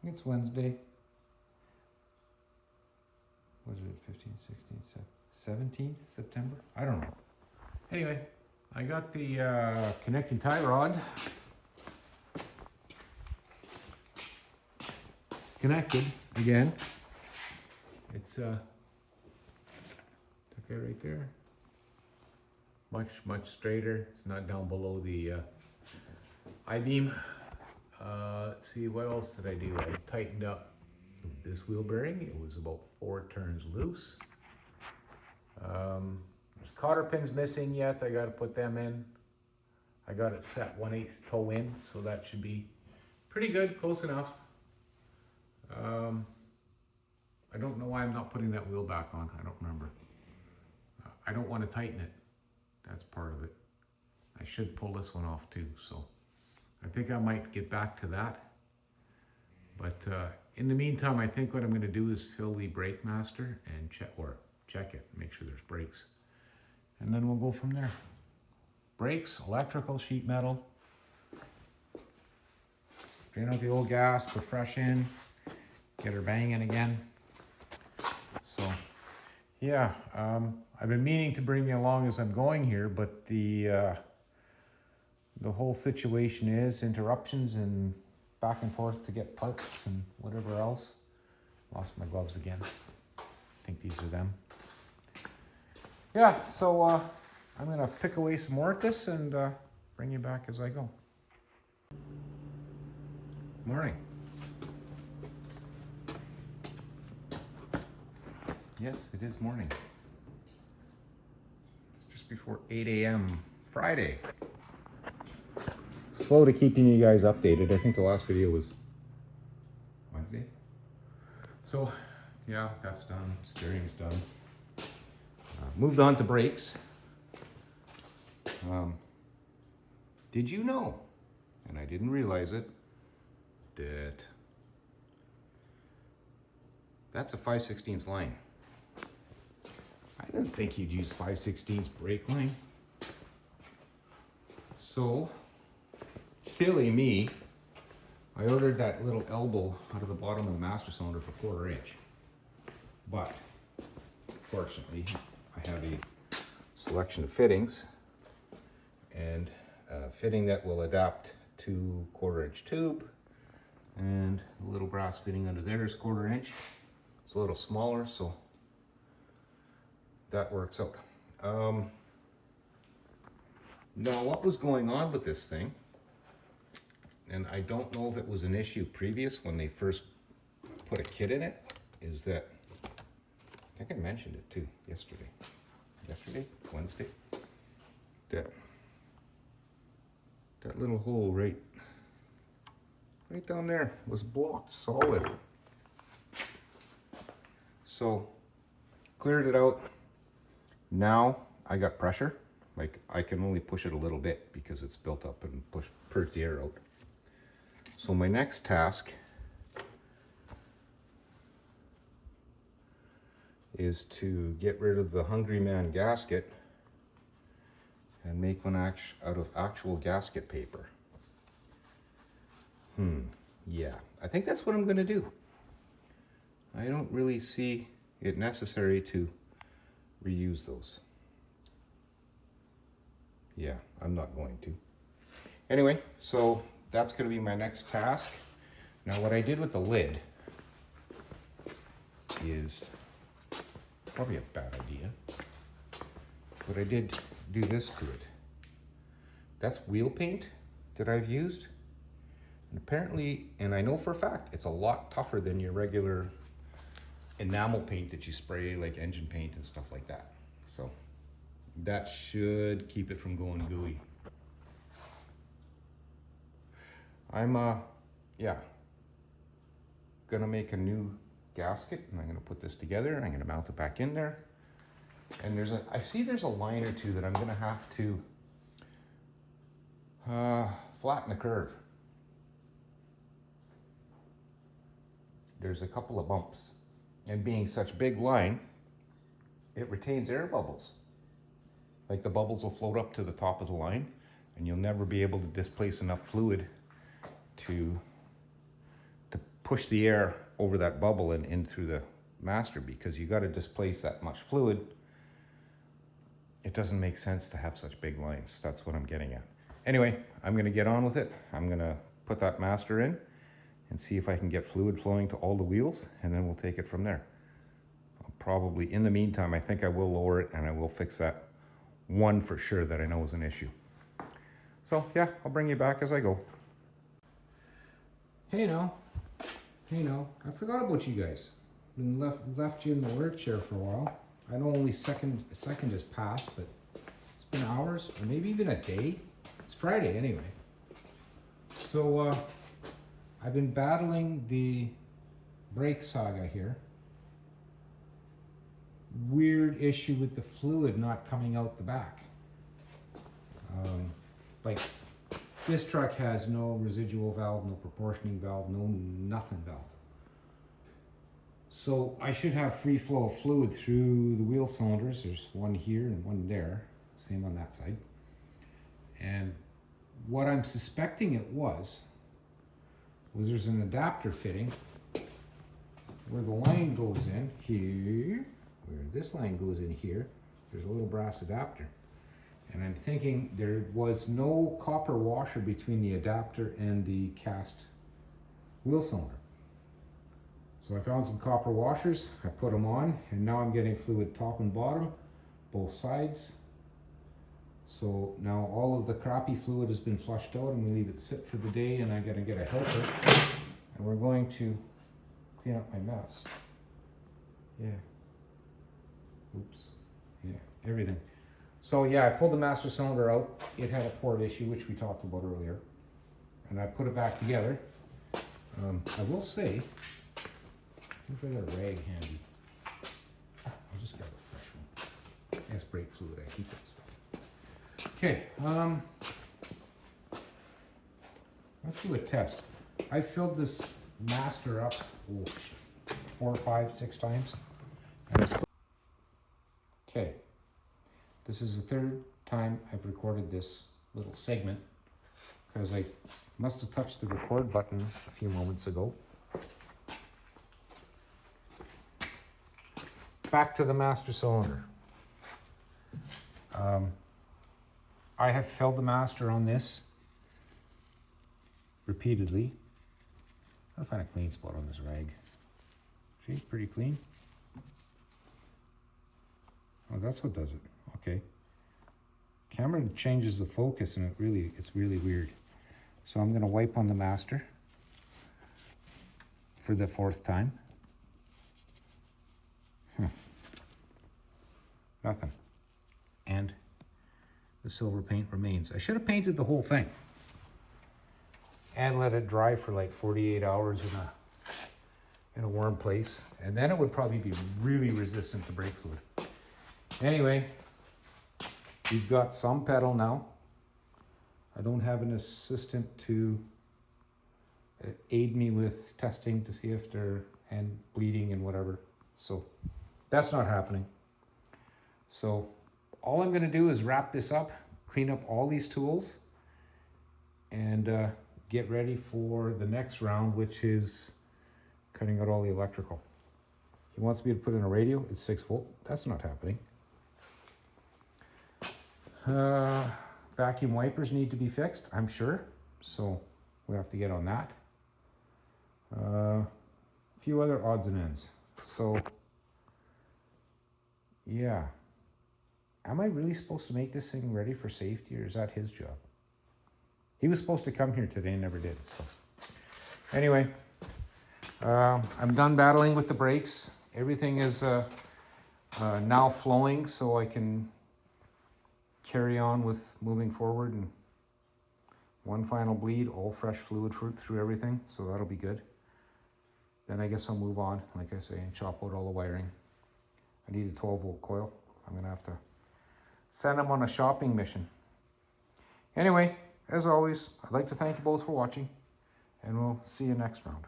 It's Wednesday. What is it, 15th, 16th, 17th September? I don't know. Anyway, I got the connecting tie rod connected again. It's okay right there. Much straighter. It's not down below the I-beam. Let's see, what else did I do? I tightened up this wheel bearing. It was about 4 turns loose. There's cotter pins missing yet. I got to put them in. I got it set 1/8 toe in, so that should be pretty good, close enough. I don't know why I'm not putting that wheel back on. I don't remember. I don't want to tighten it. That's part of it. I should pull this one off too, so I think I might get back to that. But in the meantime, I think what I'm going to do is fill the brake master and check it, make sure there's brakes. And then we'll go from there. Brakes, electrical, sheet metal. Drain out the old gas, put fresh in, get her banging again. So, yeah, I've been meaning to bring you along as I'm going here, but the whole situation is interruptions and back and forth to get parts and whatever else. Lost my gloves again. I think these are them. Yeah, so I'm gonna pick away some more at this and bring you back as I go. Morning. Yes, it is morning. It's just before 8 a.m. Friday. Slow to keeping you guys updated. I think the last video was Wednesday. So, yeah, that's done. Steering's done. Moved on to brakes. Did you know, and I didn't realize it, that that's a 5/16 line. I didn't think you'd use 5/16 brake line. So, silly me, I ordered that little elbow out of the bottom of the master cylinder for 1/4 inch. But, fortunately, I have a selection of fittings, and a fitting that will adapt to 1/4 inch tube, and a little brass fitting under there is 1/4 inch. It's a little smaller, so that works out. Now, what was going on with this thing, and I don't know if it was an issue previous when they first put a kit in it, is that, I think I mentioned it too yesterday, Wednesday, that little hole right down there was blocked solid. So, cleared it out. Now I got pressure. Like, I can only push it a little bit because it's built up and purge the air out. So my next task is to get rid of the Hungry Man gasket and make one out of actual gasket paper. Yeah, I think that's what I'm gonna do. I don't really see it necessary to reuse those. Yeah, I'm not going to. Anyway, so that's gonna be my next task. Now, what I did with the lid is probably a bad idea, but I did do this to it. That's wheel paint that I've used. And apparently, and I know for a fact, it's a lot tougher than your regular enamel paint that you spray, like engine paint and stuff like that. So that should keep it from going gooey. I'm yeah, gonna make a new gasket, and I'm gonna put this together, and I'm gonna mount it back in there. And I see there's a line or two that I'm gonna have to flatten the curve. There's a couple of bumps, and being such a big line, it retains air bubbles. Like, the bubbles will float up to the top of the line, and you'll never be able to displace enough fluid to push the air over that bubble and in through the master, because you got to displace that much fluid. It doesn't make sense to have such big lines. That's what I'm getting at. Anyway, I'm going to get on with it. I'm going to put that master in and see if I can get fluid flowing to all the wheels, and then we'll take it from there. I'll probably, in the meantime, I think I will lower it and I will fix that one for sure that I know is an issue. So yeah, I'll bring you back as I go. Hey now, I forgot about you guys. Been left you in the work chair for a while. I know only a second has passed, but it's been hours or maybe even a day. It's Friday anyway. So I've been battling the brake saga here. Weird issue with the fluid not coming out the back. Like this truck has no residual valve, no proportioning valve, no nothing valve. So I should have free flow of fluid through the wheel cylinders. There's one here and one there, same on that side. And what I'm suspecting it was there's an adapter fitting where the line goes in here, where this line goes in here, there's a little brass adapter. And I'm thinking there was no copper washer between the adapter and the cast wheel cylinder. So I found some copper washers, I put them on, and now I'm getting fluid top and bottom, both sides. So now all of the crappy fluid has been flushed out. I'm going to leave it sit for the day, and I'm going to get a helper. And we're going to clean up my mess. Yeah. Oops. Yeah, everything. So yeah, I pulled the master cylinder out. It had a port issue, which we talked about earlier. And I put it back together. I will say, if I got a rag handy, I'll just grab a fresh one. That's brake fluid, I keep that stuff. Okay, let's do a test. I filled this master up 4, 5, 6 times. Okay, this is the third time I've recorded this little segment because I must have touched the record button a few moments ago. Back to the master cylinder. I have filled the master on this repeatedly. I'll find a clean spot on this rag. See, it's pretty clean. Oh, that's what does it. Okay. Camera changes the focus and it's really weird. So I'm gonna wipe on the master for the 4th time. Nothing. And the silver paint remains. I should have painted the whole thing and let it dry for like 48 hours in a warm place, and then it would probably be really resistant to brake fluid. Anyway, we've got some pedal now. I don't have an assistant to aid me with testing to see if they're and bleeding and whatever, so that's not happening. So all I'm going to do is wrap this up, clean up all these tools, and get ready for the next round, which is cutting out all the electrical. He wants me to put in a radio. It's 6 volt. That's not happening. Vacuum wipers need to be fixed, I'm sure. So we have to get on that. A few other odds and ends. So yeah. Am I really supposed to make this thing ready for safety, or is that his job? He was supposed to come here today and never did. So anyway, I'm done battling with the brakes. Everything is now flowing, so I can carry on with moving forward. And one final bleed, all fresh fluid through everything, so that'll be good. Then I guess I'll move on, like I say, and chop out all the wiring. I need a 12 volt coil. I'm gonna have to send them on a shopping mission. Anyway, as always, I'd like to thank you both for watching, and we'll see you next round.